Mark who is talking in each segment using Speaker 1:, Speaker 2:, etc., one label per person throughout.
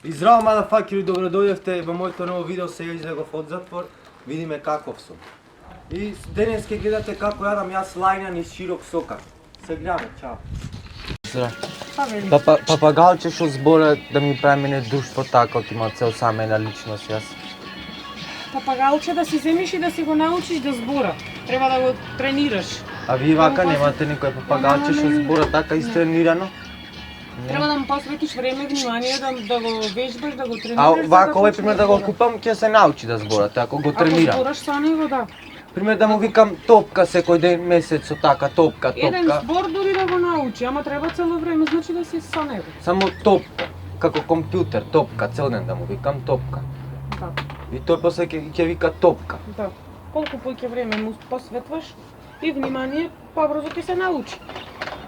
Speaker 1: И здраво, мадафакери, добро дојдовте во моето ново видео, сега излегов од затвор, видиме каков сум. И денес ќе гледате како јадам јас лајнан и широк сокак. Се гледаме, чао.
Speaker 2: Папагалче што збора да ми прави мене друштво така, од има цел сама една личност јас.
Speaker 3: Папагалче да си земиш и да си го научиш да збора. Треба да го тренираш.
Speaker 2: А вие вака немате никој папагалче што збора така истренирано?
Speaker 3: Треба да му посветиш време, внимание, да го вежбаш, да го тренираш.
Speaker 2: А вака овој пример да го купам, ќе се научи да збора, ако го тренирам.
Speaker 3: Ако збораш со него, да.
Speaker 2: Пример да му викам топка секој ден, месецо така, топка.
Speaker 3: Еден збор дури да го научи, ама треба цело време, значи да си со него.
Speaker 2: Само топка, како компјутер, топка, цел ден да му викам топка.
Speaker 3: Да.
Speaker 2: И тој после ќе вика топка.
Speaker 3: Да. Колку поќе време му посветваш и внимание, побрзо ќе се научи.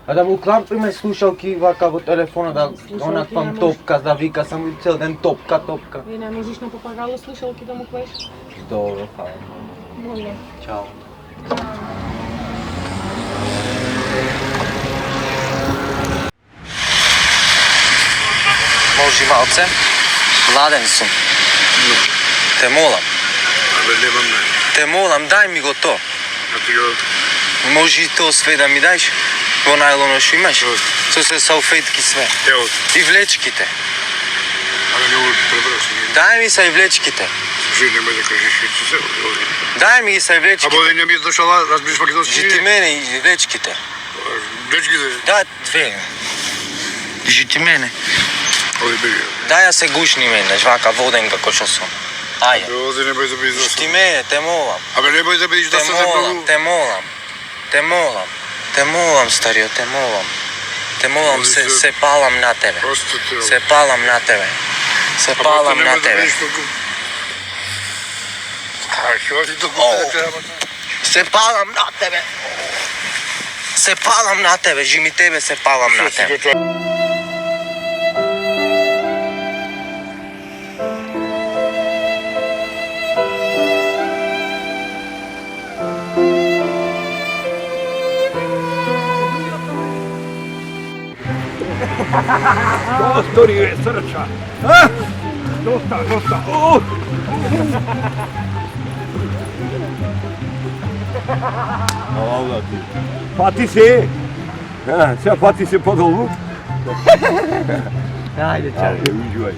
Speaker 2: А да му клампиме слушалки вака во телефона, да онаквам топка, да вика само цел ден топка, топка.
Speaker 3: И не можеш на папагало слушалки да му клеш?
Speaker 2: Добро, фала.
Speaker 3: Моле.
Speaker 2: Чао. Може малце? Ладен сум. Те молам.
Speaker 4: Абе, немам не.
Speaker 2: Те молам, дај ми го то.
Speaker 4: А ти го...
Speaker 2: Може и то све да ми дајш? Во најлоно што имаш? Со се салфетки све.
Speaker 4: Ево.
Speaker 2: И влечките.
Speaker 4: Абе, не го пребраш.
Speaker 2: Дај ми са и влечките.
Speaker 4: Слушай, немој да кажеш што се...
Speaker 2: Дај ми ги са и влечките.
Speaker 4: А боде не ми дошла, разбираш македонски?
Speaker 2: Жити мене и влечките.
Speaker 4: Влечките?
Speaker 2: Да, две. Жити мене.
Speaker 4: Оди беги.
Speaker 2: Дај ја се гушни мене, вака воден како што сум. Ајде.
Speaker 4: Оди не бој да бидеш досад.
Speaker 2: Жити мене, те молам.
Speaker 4: Абе, не бој да бидеш
Speaker 2: Те
Speaker 4: досад
Speaker 2: молам,
Speaker 4: многу.
Speaker 2: те молам. Те молам. Те молам, старио, те молам. Те молам, се палам на тебе.
Speaker 4: Просто те...
Speaker 2: Се палам на тебе. Се палам на тебе.
Speaker 4: А, што ти толку да
Speaker 2: Се палам на тебе. Се палам на тебе, жими тебе се палам на тебе.
Speaker 5: Dottori, srča. Dosta. Allah ti. Pati se. Sve pati se po dolu.
Speaker 2: Ajde, čao.
Speaker 5: Ajde, uživaj.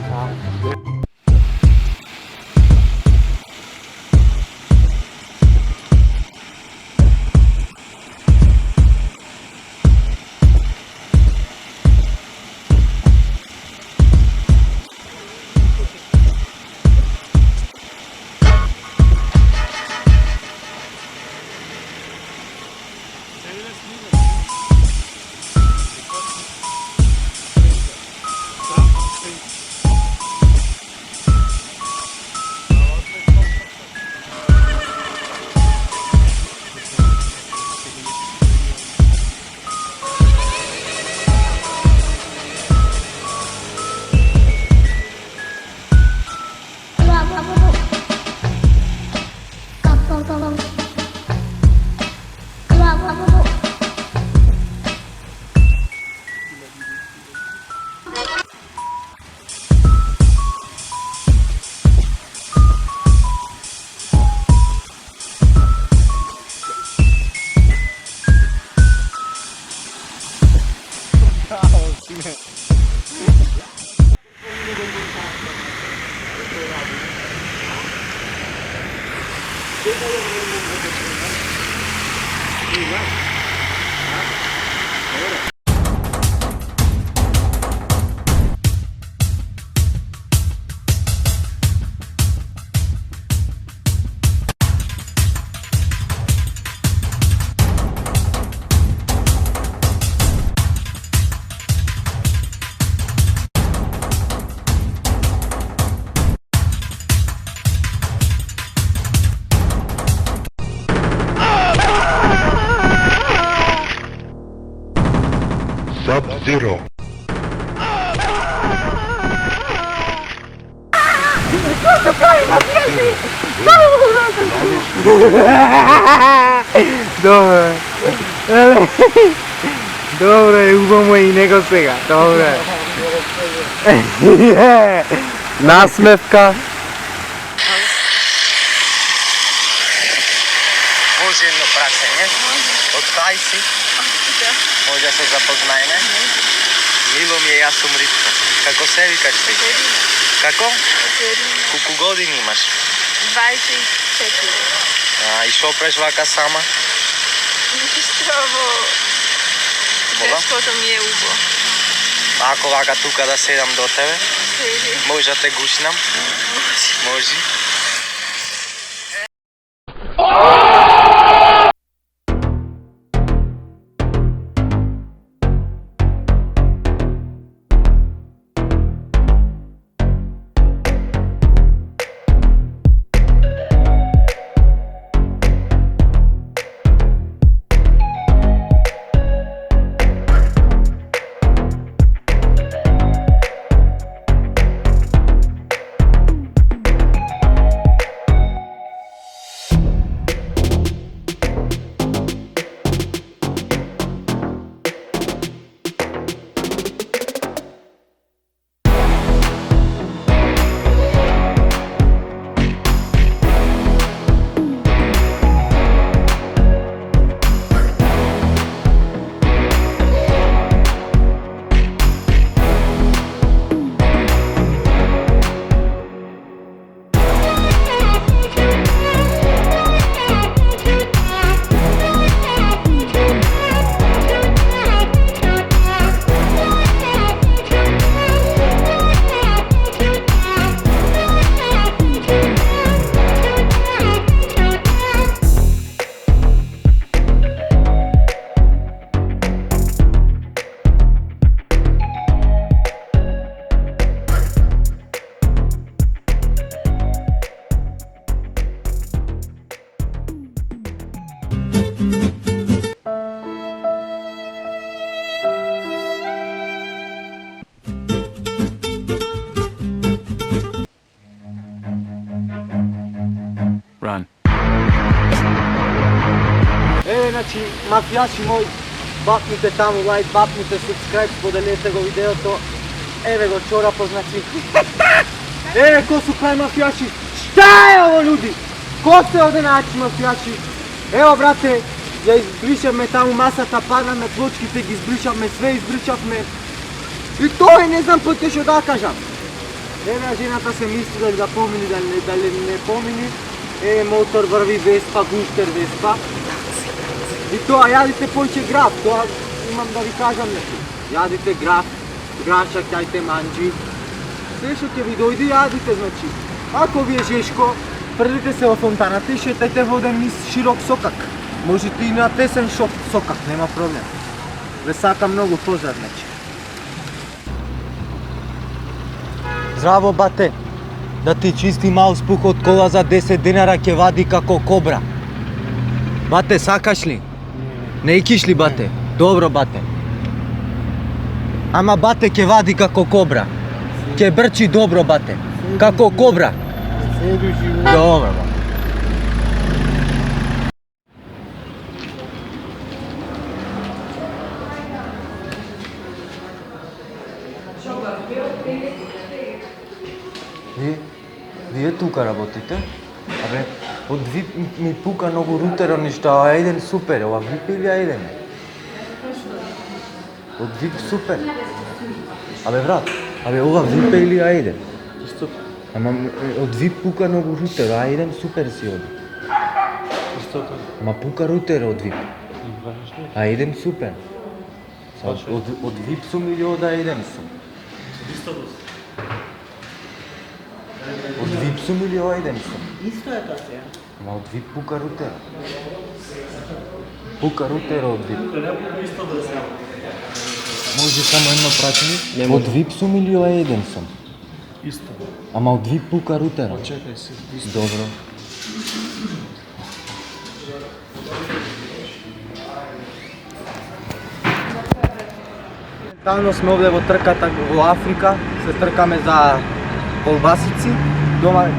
Speaker 4: Sub-Zero.
Speaker 1: Dobro je, ubamo i nego svega, dobro je.
Speaker 2: Насмевка.
Speaker 6: Може едно прашање? Од кај си? Може да се запознаеме? Мило ми е, јас сум Ритко. Како се викаш ти? Како? Колку години имаш?
Speaker 7: 24.
Speaker 6: И што преш вака сама?
Speaker 7: Здраво. Тешкото ми е убо.
Speaker 6: Ако вака тука да седам до тебе?
Speaker 7: Седи.
Speaker 6: Може да те гушнам? Може.
Speaker 2: Значи, мафијаши мои, бапните таму лайк, бапните subscribe, споделете го видеото. Еве го чорапо, значи. Еве ко су крај мафијаши. Шта е ово, луди? Ко се оде најачи мафијаши? Ево, брате, ја избришавме таму масата, паднаме плочките, ги избришавме, све избришавме. И тој не знам потоа што да кажам. Еве, жената се мисли дали да помини, дали не помини. Еве, мотор врви Веспа, гуштер Веспа. И тоа, јадите појче граф, тоа имам да ви кажам нешто. Јадите граф, грашак, јајте манџи. Се што ќе ви дојде, јадите, значи. Ако ви е жешко, прдите се во фонтаната и шетајте воден низ широк сокак. Можете и на тесен сокак, нема проблем. Ве сака многу поздрав, значи. Здраво, бате. Да ти чисти мауспух од кола за 10 денара ќе вади како кобра. Бате, сакаш ли? Не икиш ли, бате? Добро, бате. Ама бате ќе вади како кобра. Ќе брчи добро, бате. Како кобра. Добро, бате. Вие тука работите? Абе, од VIP ми пука многу рутеро ништо, а еден супер, ова VIP или еден? Од VIP супер. Абе брат, абе ова VIP или еден? Ама од VIP пука многу рутеро, а еден супер си оди. Ма пука рутеро од VIP. А еден супер. Од VIP сум или од еден сум? Од VIP сум или еден сум?
Speaker 3: Исто е тоа сега.
Speaker 2: Ма од VIP пука рутеро. Пука рутеро од VIP. Може само едно прашање? Од VIP сум или еден сум?
Speaker 8: Исто.
Speaker 2: Ама од VIP пука рутеро.
Speaker 8: Чекај се.
Speaker 2: Добро. Тално сме овде во трката во Африка, се тркаме за колбасици.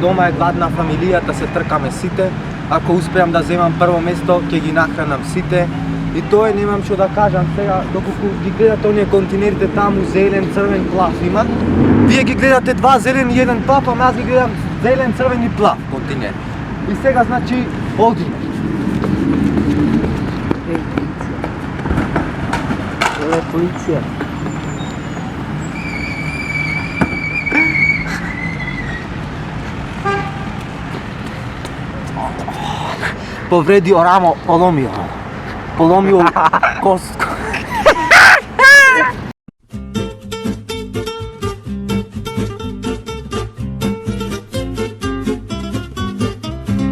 Speaker 2: Дома е гладна фамилијата, се тркаме сите. Ако успеам да земам прво место, ќе ги нахранам сите.
Speaker 1: И тоа немам што да кажам сега, доколку ги гледате оние континерите таму, зелен, црвен, плав има. Вие ги гледате два зелен и еден плав, ама јас ги гледам зелен, црвен и плав континер. И сега значи одиме.
Speaker 2: Ова е полиција.
Speaker 1: Повредио рамо, поломио. Поломио кост.